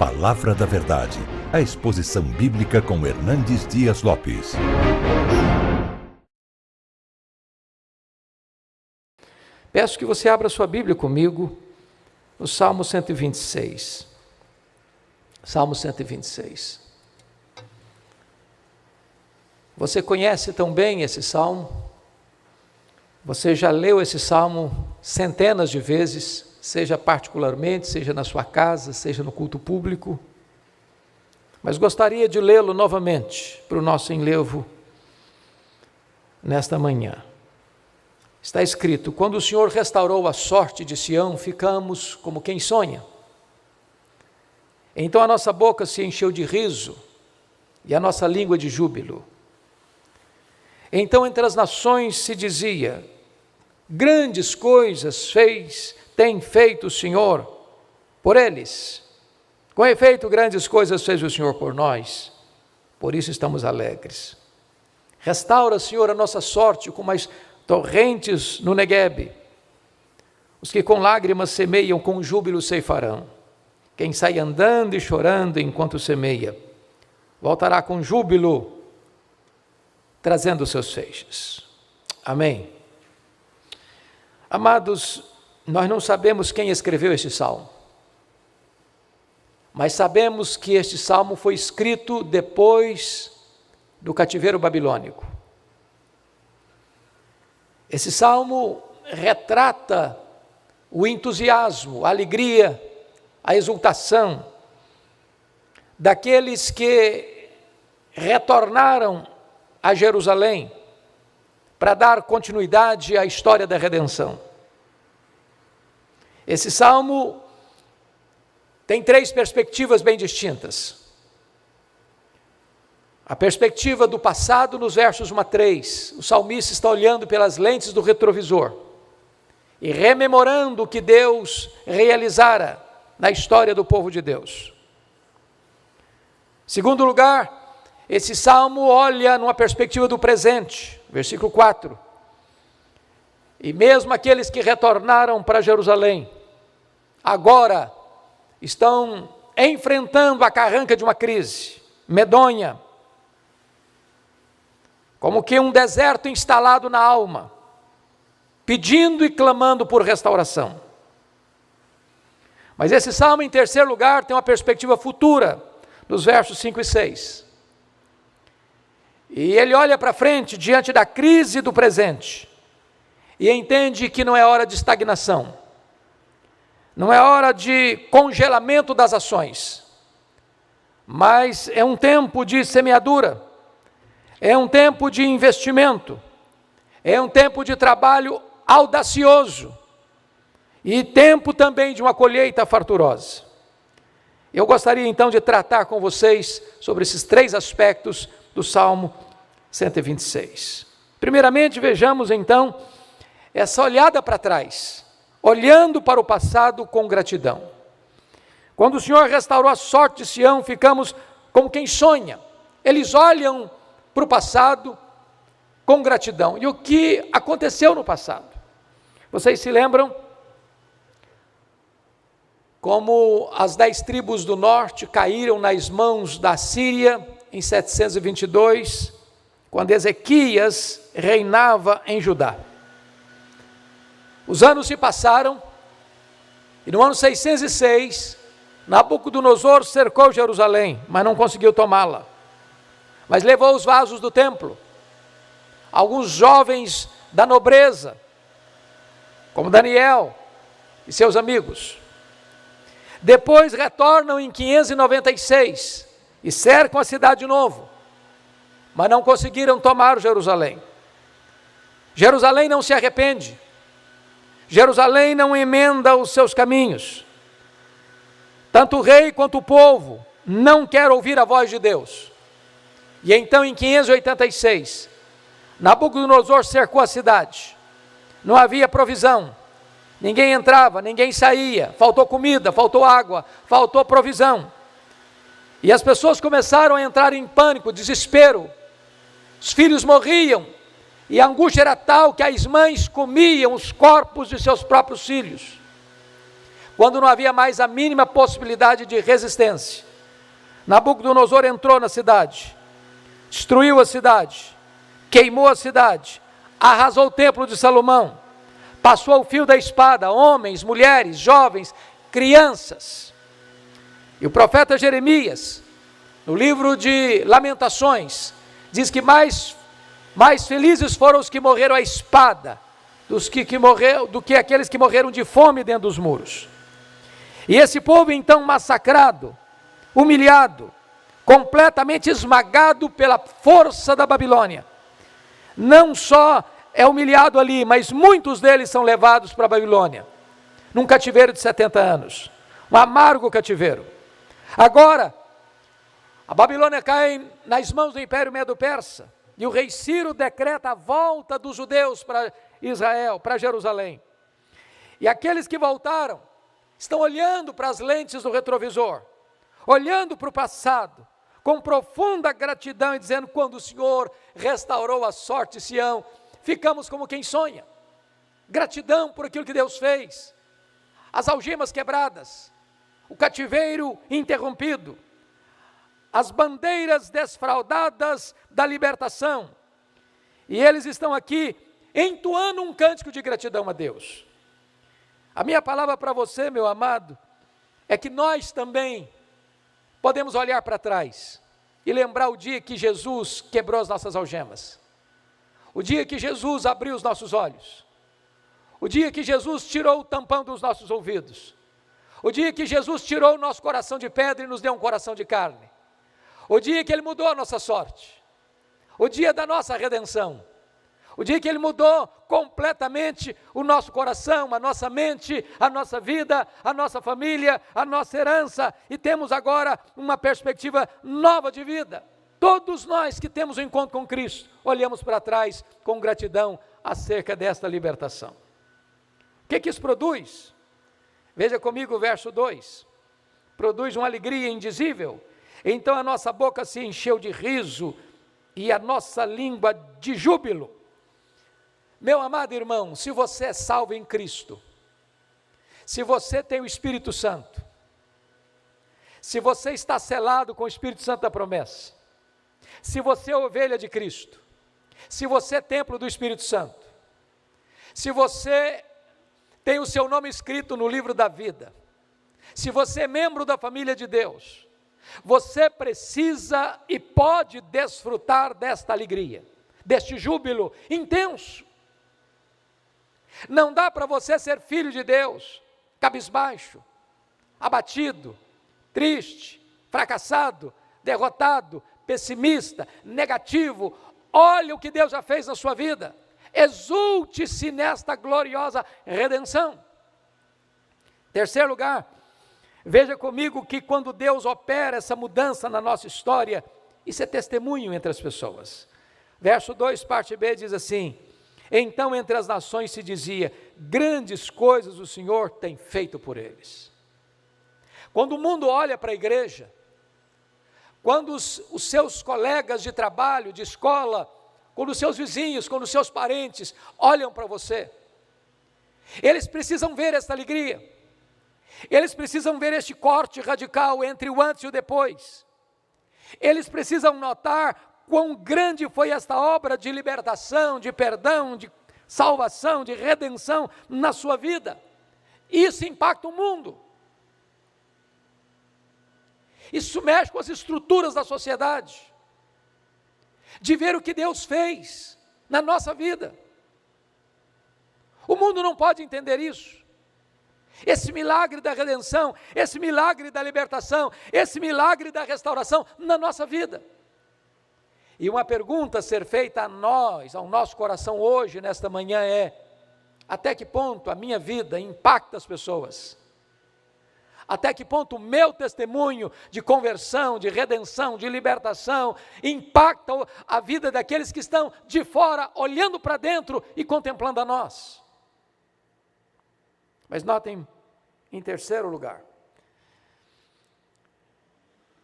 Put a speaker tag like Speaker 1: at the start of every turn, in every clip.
Speaker 1: Palavra da Verdade, a exposição bíblica com Hernandes Dias Lopes.
Speaker 2: Peço que você abra sua Bíblia comigo no Salmo 126. Salmo 126. Você conhece tão bem esse salmo? Você já leu esse salmo centenas de vezes, seja particularmente, seja na sua casa, seja no culto público. Mas gostaria de lê-lo novamente para o nosso enlevo nesta manhã. Está escrito: quando o Senhor restaurou a sorte de Sião, ficamos como quem sonha. Então a nossa boca se encheu de riso e a nossa língua de júbilo. Então entre as nações se dizia: grandes coisas tem feito o Senhor por eles. Com efeito, grandes coisas fez o Senhor por nós, por isso estamos alegres. Restaura, Senhor, a nossa sorte como as torrentes no Neguebe. Os que com lágrimas semeiam, com júbilo ceifarão. Quem sai andando e chorando enquanto semeia, voltará com júbilo, trazendo os seus feixes. Amém. Amados, nós não sabemos quem escreveu este salmo, mas sabemos que este salmo foi escrito depois do cativeiro babilônico. Esse salmo retrata o entusiasmo, a alegria, a exultação daqueles que retornaram a Jerusalém para dar continuidade à história da redenção. Esse salmo tem três perspectivas bem distintas. A perspectiva do passado nos versos 1 a 3, o salmista está olhando pelas lentes do retrovisor e rememorando o que Deus realizara na história do povo de Deus. Segundo lugar, esse salmo olha numa perspectiva do presente, versículo 4. E mesmo aqueles que retornaram para Jerusalém, agora estão enfrentando a carranca de uma crise medonha, como que um deserto instalado na alma, pedindo e clamando por restauração. Mas esse salmo, em terceiro lugar, tem uma perspectiva futura, nos versos 5 e 6. E ele olha para frente, diante da crise do presente, e entende que não é hora de estagnação, não é hora de congelamento das ações, mas é um tempo de semeadura, é um tempo de investimento, é um tempo de trabalho audacioso, e tempo também de uma colheita farturosa. Eu gostaria então de tratar com vocês sobre esses três aspectos do Salmo 126. Primeiramente, vejamos então essa olhada para trás, olhando para o passado com gratidão. Quando o Senhor restaurou a sorte de Sião, ficamos como quem sonha. Eles olham para o passado com gratidão. E o que aconteceu no passado? Vocês se lembram como as 10 tribos do norte caíram nas mãos da Síria em 722, quando Ezequias reinava em Judá. Os anos se passaram, e no ano 606, Nabucodonosor cercou Jerusalém, mas não conseguiu tomá-la. Mas levou os vasos do templo. Alguns jovens da nobreza, como Daniel e seus amigos. Depois retornam em 596 e cercam a cidade de novo, mas não conseguiram tomar Jerusalém. Jerusalém não se arrepende. Jerusalém não emenda os seus caminhos. Tanto o rei quanto o povo não quer ouvir a voz de Deus. E então em 586, Nabucodonosor cercou a cidade. Não havia provisão. Ninguém entrava, ninguém saía, faltou comida, faltou água, faltou provisão. E as pessoas começaram a entrar em pânico, desespero. Os filhos morriam, e a angústia era tal que as mães comiam os corpos de seus próprios filhos. quando não havia mais a mínima possibilidade de resistência, Nabucodonosor entrou na cidade, destruiu a cidade, queimou a cidade, arrasou o templo de Salomão, passou o fio da espada, homens, mulheres, jovens, crianças. E o profeta Jeremias, no livro de Lamentações, diz que mais felizes foram os que morreram à espada, do que aqueles que morreram de fome dentro dos muros. E esse povo então massacrado, humilhado, completamente esmagado pela força da Babilônia, não só é humilhado ali, mas muitos deles são levados para a Babilônia, num cativeiro de 70 anos, um amargo cativeiro. Agora, a Babilônia cai nas mãos do Império Medo-Persa, e o rei Ciro decreta a volta dos judeus para Israel, para Jerusalém. E aqueles que voltaram estão olhando para as lentes do retrovisor, olhando para o passado, com profunda gratidão e dizendo: quando o Senhor restaurou a sorte de Sião, ficamos como quem sonha. Gratidão por aquilo que Deus fez, as algemas quebradas, o cativeiro interrompido, as bandeiras desfraldadas da libertação. E eles estão aqui entoando um cântico de gratidão a Deus. A minha palavra para você, meu amado, é que nós também podemos olhar para trás e lembrar o dia que Jesus quebrou as nossas algemas, o dia que Jesus abriu os nossos olhos, o dia que Jesus tirou o tampão dos nossos ouvidos, o dia que Jesus tirou o nosso coração de pedra e nos deu um coração de carne, o dia que Ele mudou a nossa sorte, o dia da nossa redenção, o dia que Ele mudou completamente o nosso coração, a nossa mente, a nossa vida, a nossa família, a nossa herança, e temos agora uma perspectiva nova de vida. Todos nós que temos um encontro com Cristo, olhamos para trás com gratidão acerca desta libertação. O que isso produz? Veja comigo o verso 2. Produz uma alegria indizível. Então a nossa boca se encheu de riso e a nossa língua de júbilo. Meu amado irmão, se você é salvo em Cristo, se você tem o Espírito Santo, se você está selado com o Espírito Santo da promessa, se você é ovelha de Cristo, se você é templo do Espírito Santo, se você tem o seu nome escrito no livro da vida, se você é membro da família de Deus, você precisa e pode desfrutar desta alegria, deste júbilo intenso. Não dá para você ser filho de Deus cabisbaixo, abatido, triste, fracassado, derrotado, pessimista, negativo. Olha o que Deus já fez na sua vida. Exulte-se nesta gloriosa redenção. Terceiro lugar, veja comigo que quando Deus opera essa mudança na nossa história, isso é testemunho entre as pessoas. Verso 2, parte B, diz assim: então entre as nações se dizia, grandes coisas o Senhor tem feito por eles. Quando o mundo olha para a igreja, quando os seus colegas de trabalho, de escola, quando os seus vizinhos, quando os seus parentes olham para você, eles precisam ver esta alegria, eles precisam ver este corte radical entre o antes e o depois, eles precisam notar quão grande foi esta obra de libertação, de perdão, de salvação, de redenção na sua vida. Isso impacta o mundo. Isso mexe com as estruturas da sociedade. De ver o que Deus fez na nossa vida. O mundo não pode entender isso. Esse milagre da redenção, esse milagre da libertação, esse milagre da restauração na nossa vida. E uma pergunta a ser feita a nós, ao nosso coração hoje, nesta manhã é: até que ponto a minha vida impacta as pessoas? Até que ponto o meu testemunho de conversão, de redenção, de libertação, impacta a vida daqueles que estão de fora, olhando para dentro e contemplando a nós? Mas notem, em terceiro lugar,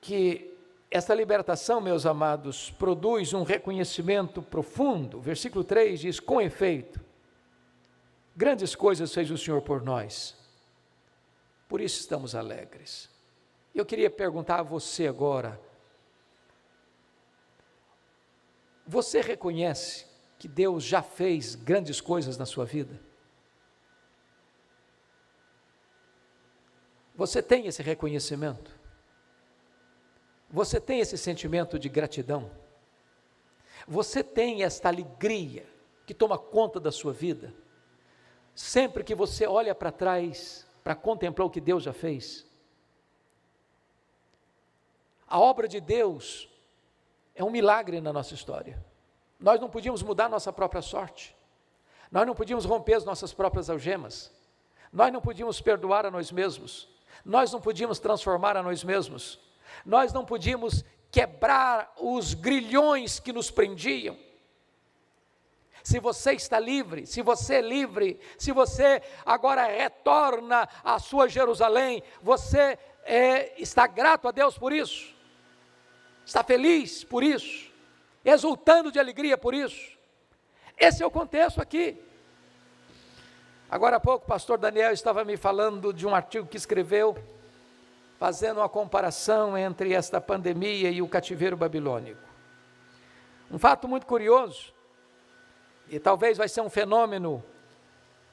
Speaker 2: que esta libertação, meus amados, produz um reconhecimento profundo. Versículo 3 diz: com efeito, grandes coisas fez o Senhor por nós. por isso estamos alegres. Eu queria perguntar a você agora, você reconhece que Deus já fez grandes coisas na sua vida? Você tem esse reconhecimento? Você tem esse sentimento de gratidão? Você tem esta alegria que toma conta da sua vida? Sempre que você olha para trás, para contemplar o que Deus já fez? A obra de Deus é um milagre na nossa história. Nós não podíamos mudar nossa própria sorte. Nós não podíamos romper as nossas próprias algemas. Nós não podíamos perdoar a nós mesmos. Nós não podíamos transformar a nós mesmos. Nós não podíamos quebrar os grilhões que nos prendiam. Se você está livre, se você é livre, se você agora retorna à sua Jerusalém, você está grato a Deus por isso? Está feliz por isso? Exultando de alegria por isso? Esse é o contexto aqui. Agora há pouco o pastor Daniel estava me falando de um artigo que escreveu, fazendo uma comparação entre esta pandemia e o cativeiro babilônico. Um fato muito curioso, e talvez vai ser um fenômeno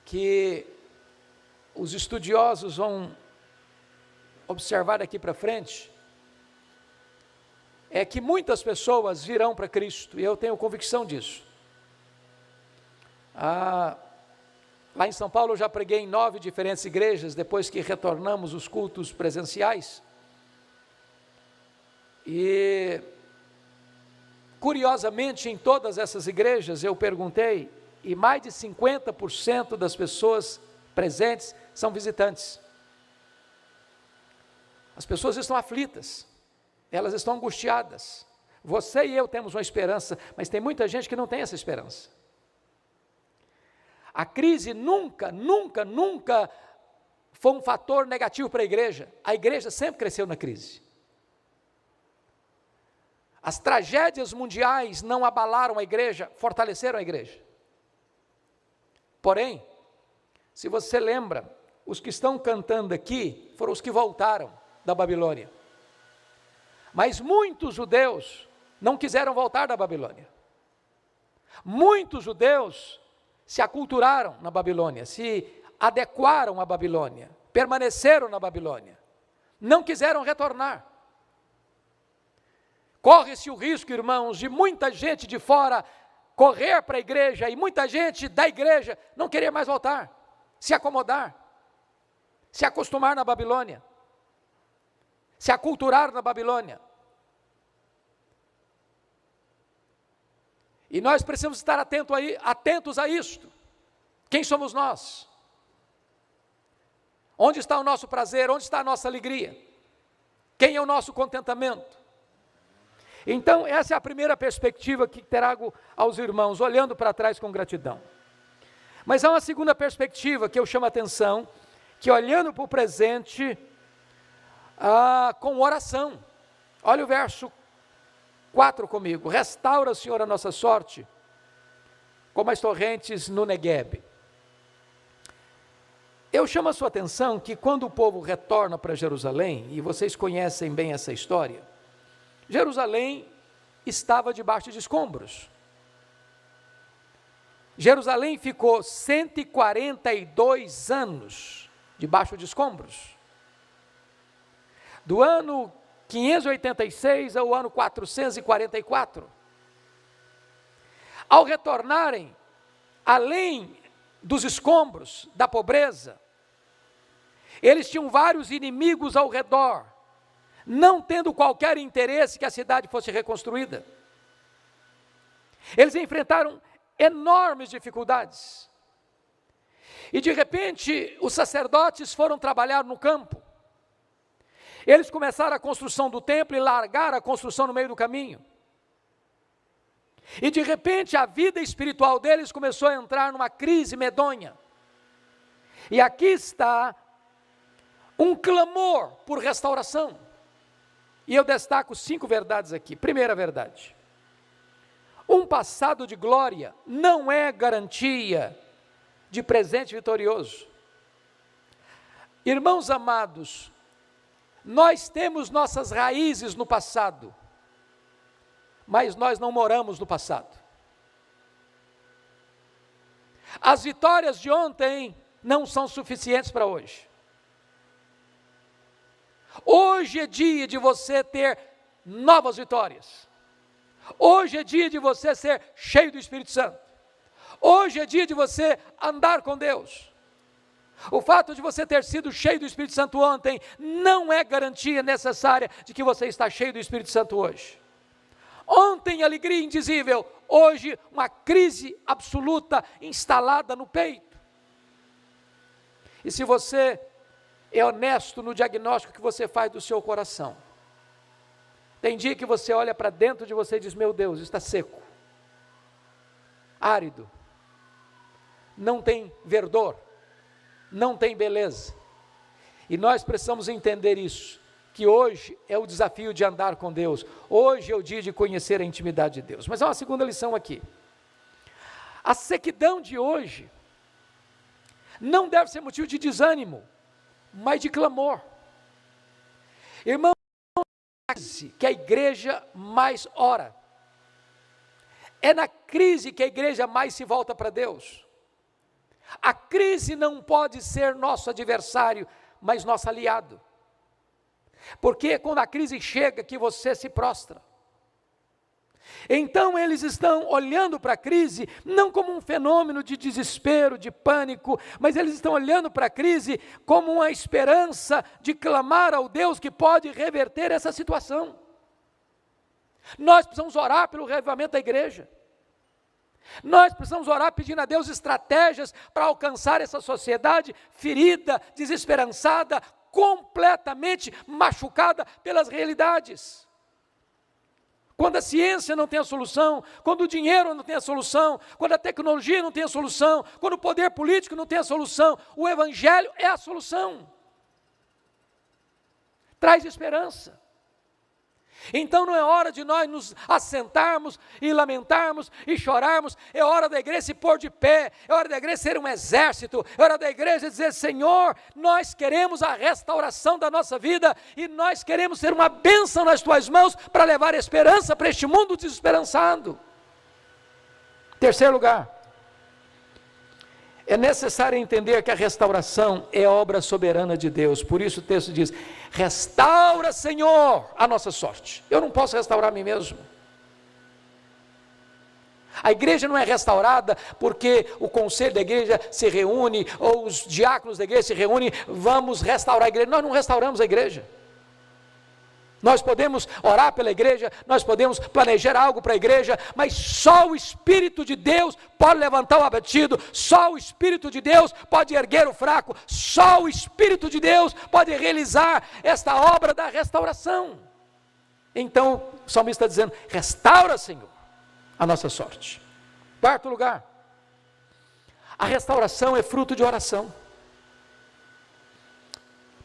Speaker 2: que os estudiosos vão observar daqui para frente, é que muitas pessoas virão para Cristo, e eu tenho convicção disso. Lá em São Paulo eu já preguei em 9 diferentes igrejas, depois que retornamos os cultos presenciais. E, curiosamente, em todas essas igrejas eu perguntei, e mais de 50% das pessoas presentes são visitantes. As pessoas estão aflitas, elas estão angustiadas. Você e eu temos uma esperança, mas tem muita gente que não tem essa esperança. A crise nunca foi um fator negativo para a igreja. A igreja sempre cresceu na crise. As tragédias mundiais não abalaram a igreja, fortaleceram a igreja. Porém, se você lembra, os que estão cantando aqui foram os que voltaram da Babilônia. Mas muitos judeus não quiseram voltar da Babilônia. Muitos judeus se aculturaram na Babilônia, se adequaram à Babilônia, permaneceram na Babilônia, não quiseram retornar. Corre-se o risco, irmãos, de muita gente de fora correr para a igreja e muita gente da igreja não querer mais voltar, se acomodar, se acostumar na Babilônia, se aculturar na Babilônia. E nós precisamos estar atentos a isto. Quem somos nós? Onde está o nosso prazer? Onde está a nossa alegria? Quem é o nosso contentamento? Então, essa é a primeira perspectiva que trago aos irmãos, olhando para trás com gratidão. Mas há uma segunda perspectiva que eu chamo a atenção, que olhando para o presente, com oração. Olha o verso 4 comigo. Restaura, Senhor, a nossa sorte, como as torrentes no Neguebe. Eu chamo a sua atenção que quando o povo retorna para Jerusalém, e vocês conhecem bem essa história, Jerusalém estava debaixo de escombros. Jerusalém ficou 142 anos debaixo de escombros. Do ano 586 ao ano 444. Ao retornarem, além dos escombros, da pobreza, eles tinham vários inimigos ao redor, não tendo qualquer interesse que a cidade fosse reconstruída. Eles enfrentaram enormes dificuldades. E de repente, os sacerdotes foram trabalhar no campo. Eles começaram a construção do templo e largaram a construção no meio do caminho. E de repente a vida espiritual deles começou a entrar numa crise medonha. E aqui está um clamor por restauração. E eu destaco 5 verdades aqui. Primeira verdade: um passado de glória não é garantia de presente vitorioso. Irmãos amados, nós temos nossas raízes no passado, mas nós não moramos no passado. As vitórias de ontem não são suficientes para hoje. Hoje é dia de você ter novas vitórias. Hoje é dia de você ser cheio do Espírito Santo. Hoje é dia de você andar com Deus. O fato de você ter sido cheio do Espírito Santo ontem não é garantia necessária de que você está cheio do Espírito Santo hoje. Ontem alegria indizível, hoje uma crise absoluta instalada no peito. E se você é honesto no diagnóstico que você faz do seu coração, tem dia que você olha para dentro de você e diz: meu Deus, está seco, árido, não tem verdor, não tem beleza. E nós precisamos entender isso, que hoje é o desafio de andar com Deus, hoje é o dia de conhecer a intimidade de Deus. Mas há uma segunda lição aqui. A sequidão de hoje não deve ser motivo de desânimo, mas de clamor. Irmão, que a igreja mais ora, é na crise que a igreja mais se volta para Deus. A crise não pode ser nosso adversário, mas nosso aliado, porque é quando a crise chega que você se prostra. Então eles estão olhando para a crise não como um fenômeno de desespero, de pânico, mas eles estão olhando para a crise como uma esperança de clamar ao Deus que pode reverter essa situação. Nós precisamos orar pelo reavivamento da igreja. Nós precisamos orar pedindo a Deus estratégias para alcançar essa sociedade ferida, desesperançada, completamente machucada pelas realidades. Quando a ciência não tem a solução, quando o dinheiro não tem a solução, quando a tecnologia não tem a solução, quando o poder político não tem a solução, o Evangelho é a solução. Traz esperança. Então não é hora de nós nos assentarmos e lamentarmos e chorarmos, é hora da igreja se pôr de pé, é hora da igreja ser um exército, é hora da igreja dizer: Senhor, nós queremos a restauração da nossa vida e nós queremos ser uma bênção nas tuas mãos para levar esperança para este mundo desesperançado. Terceiro lugar, é necessário entender que a restauração é obra soberana de Deus. Por isso o texto diz: restaura, Senhor, a nossa sorte. Eu não posso restaurar a mim mesmo. A igreja não é restaurada porque o conselho da igreja se reúne, ou os diáconos da igreja se reúnem, vamos restaurar a igreja. Nós não restauramos a igreja. Nós podemos orar pela igreja, nós podemos planejar algo para a igreja, mas só o Espírito de Deus pode levantar o abatido, só o Espírito de Deus pode erguer o fraco, só o Espírito de Deus pode realizar esta obra da restauração. Então, o salmista está dizendo: restaura, Senhor, a nossa sorte. Quarto lugar, a restauração é fruto de oração.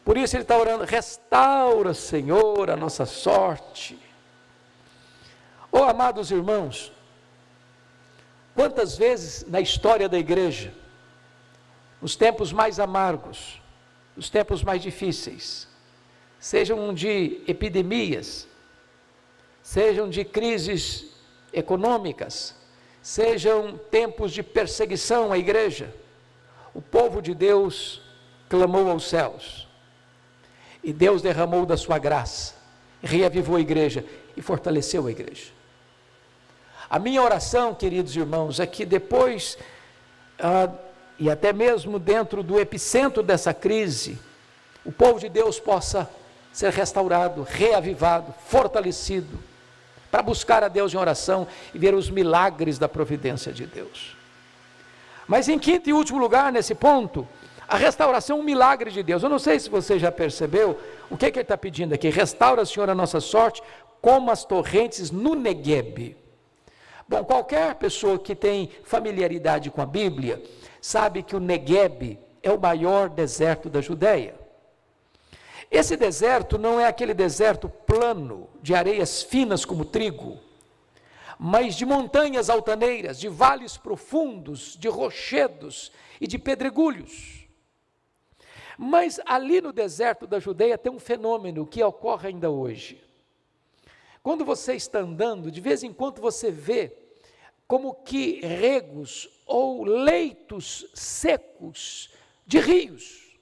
Speaker 2: Por isso ele está orando: restaura, Senhor, a nossa sorte. Oh, amados irmãos, quantas vezes na história da igreja, nos tempos mais amargos, nos tempos mais difíceis, sejam de epidemias, sejam de crises econômicas, sejam tempos de perseguição à igreja, o povo de Deus clamou aos céus. E Deus derramou da sua graça, reavivou a igreja e fortaleceu a igreja. A minha oração, queridos irmãos, é que depois, e até mesmo dentro do epicentro dessa crise, o povo de Deus possa ser restaurado, reavivado, fortalecido, para buscar a Deus em oração e ver os milagres da providência de Deus. Mas em quinto e último lugar, nesse ponto, a restauração é um milagre de Deus. Eu não sei se você já percebeu o que ele está pedindo aqui: restaura, Senhor, a nossa sorte como as torrentes no Neguebe. Bom, qualquer pessoa que tem familiaridade com a Bíblia sabe que o Neguebe é o maior deserto da Judéia. Esse deserto não é aquele deserto plano, de areias finas como trigo, mas de montanhas altaneiras, de vales profundos, de rochedos e de pedregulhos. Mas ali no deserto da Judeia tem um fenômeno que ocorre ainda hoje. Quando você está andando, de vez em quando você vê como que regos ou leitos secos de rios,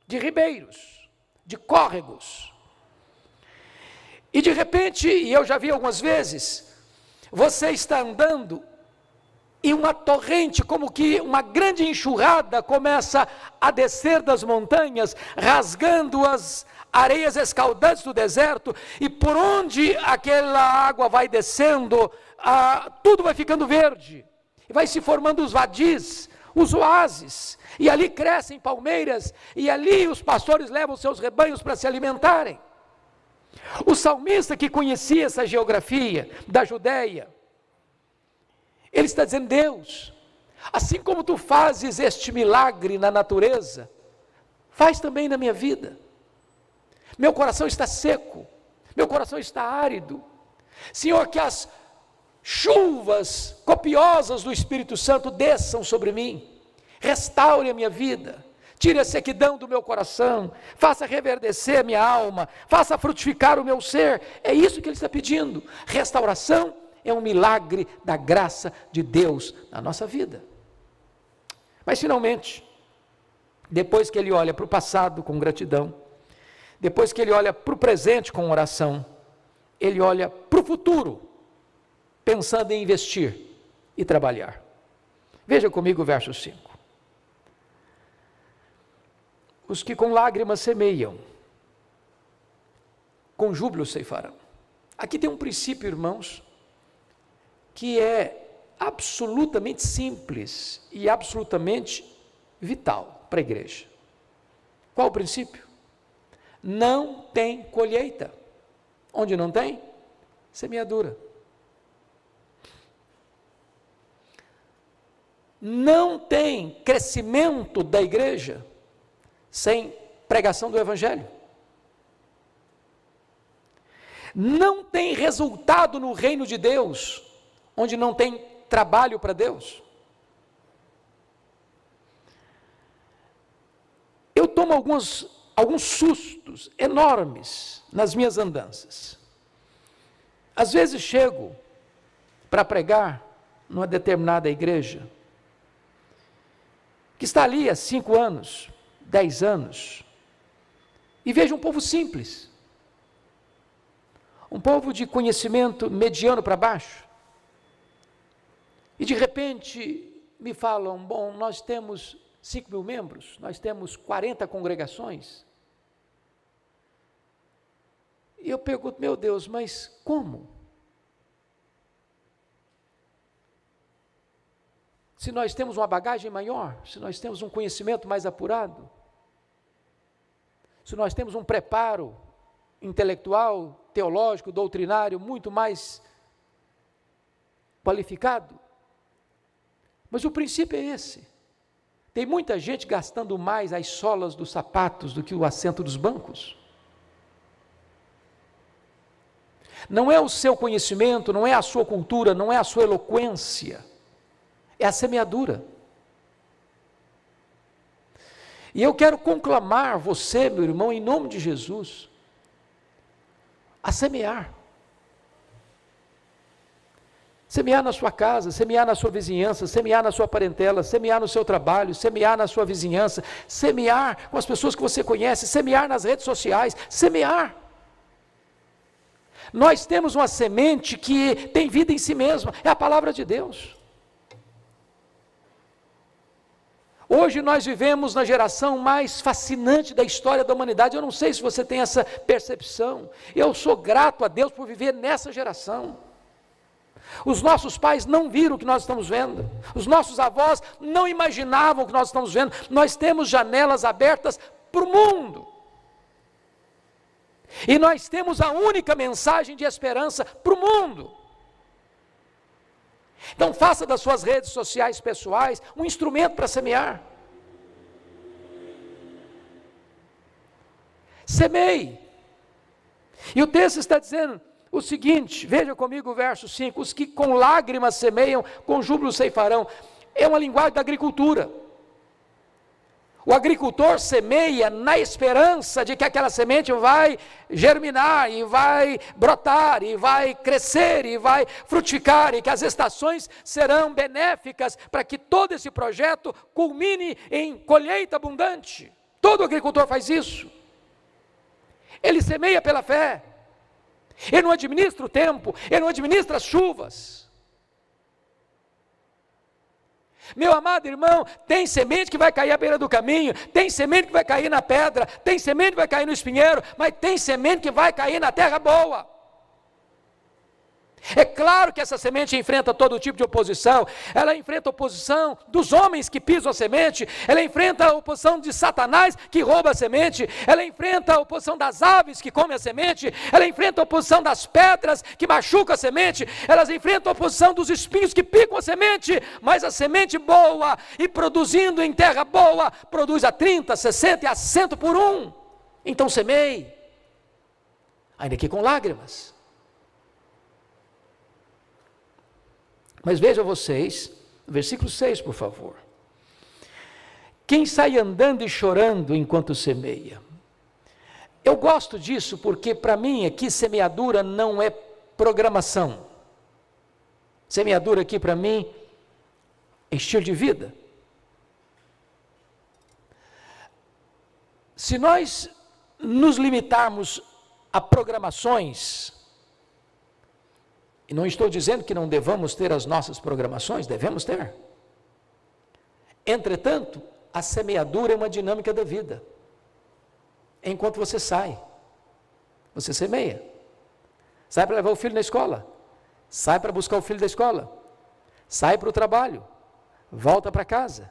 Speaker 2: de ribeiros, de córregos. E de repente, e eu já vi algumas vezes, você está andando e uma torrente, como que uma grande enxurrada começa a descer das montanhas, rasgando as areias escaldantes do deserto, e por onde aquela água vai descendo, tudo vai ficando verde, e vai se formando os vadis, os oásis, e ali crescem palmeiras, e ali os pastores levam seus rebanhos para se alimentarem. O salmista, que conhecia essa geografia da Judeia, ele está dizendo: Deus, assim como tu fazes este milagre na natureza, faz também na minha vida. Meu coração está seco, meu coração está árido. Senhor, que as chuvas copiosas do Espírito Santo desçam sobre mim, restaure a minha vida, tire a sequidão do meu coração, faça reverdecer a minha alma, faça frutificar o meu ser. É isso que ele está pedindo. Restauração é um milagre da graça de Deus na nossa vida. Mas finalmente, depois que ele olha para o passado com gratidão, depois que ele olha para o presente com oração, ele olha para o futuro, pensando em investir e trabalhar. Veja comigo o verso 5. Os que com lágrimas semeiam, com júbilo ceifarão. Aqui tem um princípio, irmãos, que é absolutamente simples e absolutamente vital para a igreja. Qual o princípio? Não tem colheita. Onde não tem? Semeadura. Não tem crescimento da igreja sem pregação do Evangelho. Não tem resultado no reino de Deus onde não tem trabalho para Deus. Eu tomo alguns sustos enormes nas minhas andanças. Às vezes chego para pregar numa determinada igreja, que está ali há 5 anos, 10 anos, e vejo um povo simples, um povo de conhecimento mediano para baixo, e de repente me falam: bom, nós temos 5.000 membros, nós temos 40 congregações. E eu pergunto: meu Deus, mas como? Se nós temos uma bagagem maior, se nós temos um conhecimento mais apurado, se nós temos um preparo intelectual, teológico, doutrinário muito mais qualificado. Mas o princípio é esse. Tem muita gente gastando mais as solas dos sapatos do que o assento dos bancos. Não é o seu conhecimento, não é a sua cultura, não é a sua eloquência, é a semeadura. E eu quero conclamar você, meu irmão, em nome de Jesus, a semear. Semear na sua casa, semear na sua vizinhança, semear na sua parentela, semear no seu trabalho, semear na sua vizinhança, semear com as pessoas que você conhece, semear nas redes sociais, semear. Nós temos uma semente que tem vida em si mesma, é a palavra de Deus. Hoje nós vivemos na geração mais fascinante da história da humanidade. Eu não sei se você tem essa percepção. Eu sou grato a Deus por viver nessa geração. Os nossos pais não viram o que nós estamos vendo. Os nossos avós não imaginavam o que nós estamos vendo. Nós temos janelas abertas para o mundo. E nós temos a única mensagem de esperança para o mundo. Então faça das suas redes sociais pessoais um instrumento para semear. Semeie. E o texto está dizendo o seguinte, veja comigo o verso 5, os que com lágrimas semeiam, com júbilo ceifarão. É uma linguagem da agricultura. O agricultor semeia na esperança de que aquela semente vai germinar, e vai brotar, e vai crescer, e vai frutificar, e que as estações serão benéficas para que todo esse projeto culmine em colheita abundante. Todo agricultor faz isso. Ele semeia pela fé. Ele não administra o tempo, ele não administra as chuvas. Meu amado irmão, tem semente que vai cair à beira do caminho, tem semente que vai cair na pedra, tem semente que vai cair no espinheiro, mas tem semente que vai cair na terra boa. É claro que essa semente enfrenta todo tipo de oposição. Ela enfrenta a oposição dos homens que pisam a semente, ela enfrenta a oposição de Satanás que rouba a semente, ela enfrenta a oposição das aves que comem a semente, ela enfrenta a oposição das pedras que machucam a semente, elas enfrentam a oposição dos espinhos que picam a semente, mas a semente boa, e produzindo em terra boa, produz a 30, 60 e a 100 por um. Então semeie, ainda que com lágrimas. Mas vejam vocês, versículo 6, por favor. Quem sai andando e chorando enquanto semeia? Eu gosto disso porque, para mim, aqui semeadura não é programação. Semeadura aqui, para mim, é estilo de vida. Se nós nos limitarmos a programações, e não estou dizendo que não devamos ter as nossas programações, devemos ter. Entretanto, a semeadura é uma dinâmica da vida. Enquanto você sai, você semeia. Sai para levar o filho na escola, sai para buscar o filho da escola, sai para o trabalho, volta para casa,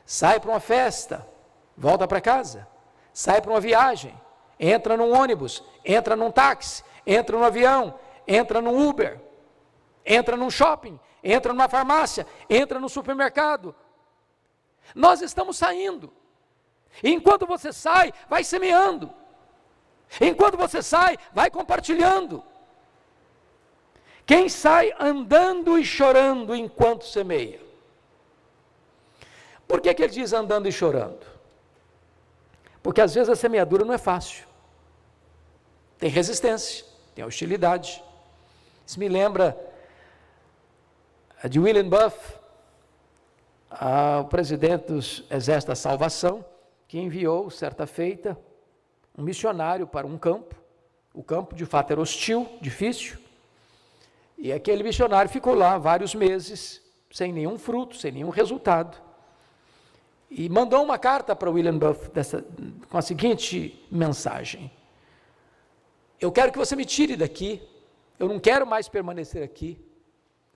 Speaker 2: sai para uma festa, volta para casa, sai para uma viagem, entra num ônibus, entra num táxi, entra num avião, entra num Uber, entra num shopping, entra numa farmácia, entra no supermercado. Nós estamos saindo. E enquanto você sai, vai semeando. Enquanto você sai, vai compartilhando. Quem sai andando e chorando enquanto semeia? Por que ele diz andando e chorando? Porque às vezes a semeadura não é fácil. Tem resistência, tem hostilidade. Isso me lembra de William Buff, o presidente dos Exércitos da Salvação, que enviou, certa feita, um missionário para um campo. O campo, de fato, era hostil, difícil. E aquele missionário ficou lá vários meses, sem nenhum fruto, sem nenhum resultado. E mandou uma carta para William Buff com a seguinte mensagem: eu quero que você me tire daqui, eu não quero mais permanecer aqui.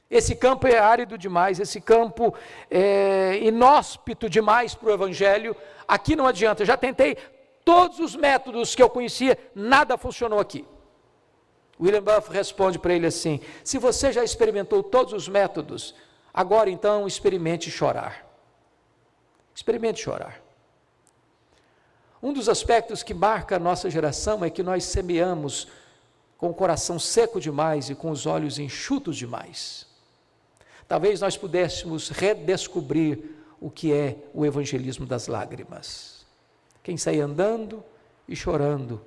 Speaker 2: Esse campo é árido demais, esse campo é inóspito demais para o Evangelho, aqui não adianta, eu já tentei todos os métodos que eu conhecia, nada funcionou aqui. William Buff responde para ele assim: se você já experimentou todos os métodos, agora então experimente chorar. Experimente chorar. Um dos aspectos que marca a nossa geração é que nós semeamos com o coração seco demais e com os olhos enxutos demais. Talvez nós pudéssemos redescobrir o que é o evangelismo das lágrimas. Quem sai andando e chorando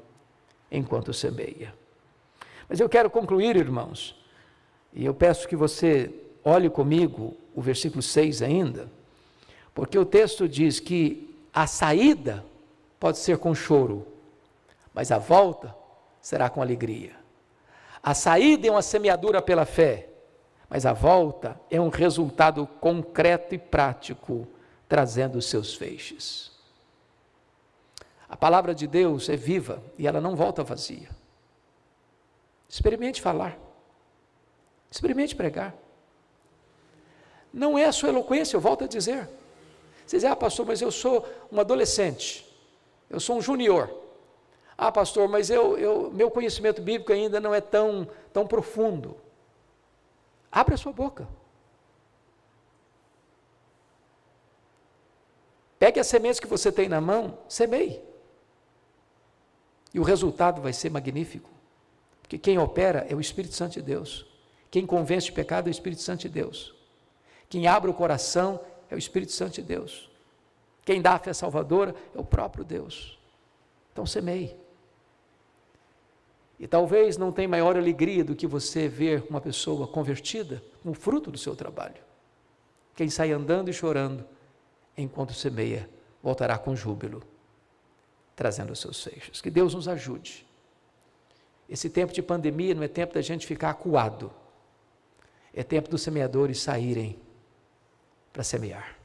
Speaker 2: enquanto semeia. Mas eu quero concluir, irmãos, e eu peço que você olhe comigo o versículo 6 ainda, porque o texto diz que a saída pode ser com choro, mas a volta será com alegria. A saída é uma semeadura pela fé, mas a volta é um resultado concreto e prático, trazendo os seus feixes. A palavra de Deus é viva e ela não volta vazia. Experimente falar, experimente pregar. Não é a sua eloquência, eu volto a dizer. Você diz: ah, pastor, mas eu sou um adolescente, eu sou um junior. Ah, pastor, mas meu conhecimento bíblico ainda não é tão profundo. Abre a sua boca. Pegue as sementes que você tem na mão, semeie. E o resultado vai ser magnífico. Porque quem opera é o Espírito Santo de Deus. Quem convence de pecado é o Espírito Santo de Deus. Quem abre o coração é o Espírito Santo de Deus. Quem dá a fé salvadora é o próprio Deus. Então semeie. E talvez não tenha maior alegria do que você ver uma pessoa convertida com o fruto do seu trabalho. Quem sai andando e chorando, enquanto semeia, voltará com júbilo, trazendo os seus feixes. Que Deus nos ajude. Esse tempo de pandemia não é tempo da gente ficar acuado. É tempo dos semeadores saírem para semear.